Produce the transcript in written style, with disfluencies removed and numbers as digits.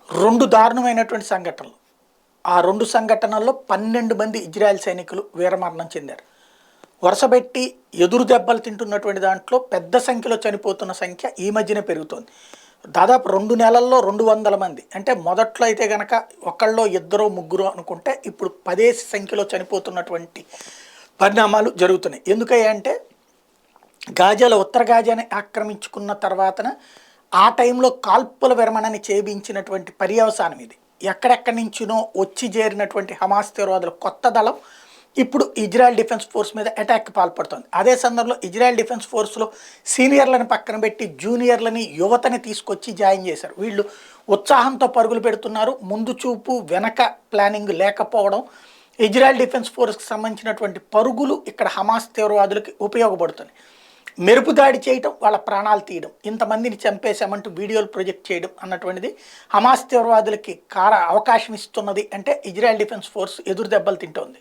రెండు దారుణమైనటువంటి సంఘటనలు. ఆ 2 సంఘటనల్లో 12 మంది ఇజ్రాయెల్ సైనికులు వీరమరణం చెందారు. వరుసబెట్టి ఎదురు దెబ్బలు తింటున్నటువంటి దాంట్లో పెద్ద సంఖ్యలో చనిపోతున్న సంఖ్య ఈ మధ్యనే పెరుగుతోంది. దాదాపు 2 నెలల్లో 200 మంది. అంటే మొదట్లో అయితే గనక ఒకళ్ళో ఇద్దరో ముగ్గురో అనుకుంటే ఇప్పుడు పదేసి సంఖ్యలో చనిపోతున్నటువంటి పరిణామాలు జరుగుతున్నాయి. ఎందుకంటే గాజాలో ఉత్తర గాజాని ఆక్రమించుకున్న తర్వాతన ఆ టైంలో కాల్పుల విరమణని చేయించినటువంటి పర్యవసానం ఇది. ఎక్కడెక్కడి నుంచినో వచ్చి చేరినటువంటి హమాస్ తీవ్రవాదుల కొత్త దళం ఇప్పుడు ఇజ్రాయెల్ డిఫెన్స్ ఫోర్స్ మీద అటాక్కి పాల్పడుతుంది. అదే సందర్భంలో ఇజ్రాయెల్ డిఫెన్స్ ఫోర్స్లో సీనియర్లను పక్కన పెట్టి జూనియర్లని యువతని తీసుకొచ్చి జాయిన్ చేశారు. వీళ్ళు ఉత్సాహంతో పరుగులు పెడుతున్నారు. ముందు చూపు వెనక ప్లానింగ్ లేకపోవడం, ఇజ్రాయెల్ డిఫెన్స్ ఫోర్స్కి సంబంధించినటువంటి పరుగులు ఇక్కడ హమాస్ తీవ్రవాదులకి ఉపయోగపడుతుంది. మెరుపు దాడి చేయడం, వాళ్ళ ప్రాణాలు తీయడం, ఇంతమందిని చంపేశామంటూ వీడియోలు ప్రొజెక్ట్ చేయడం అన్నటువంటిది హమాస్ తీవ్రవాదులకి అవకాశం ఇస్తున్నది. అంటే ఇజ్రాయెల్ డిఫెన్స్ ఫోర్స్ ఎదురు దెబ్బలు తింటోంది.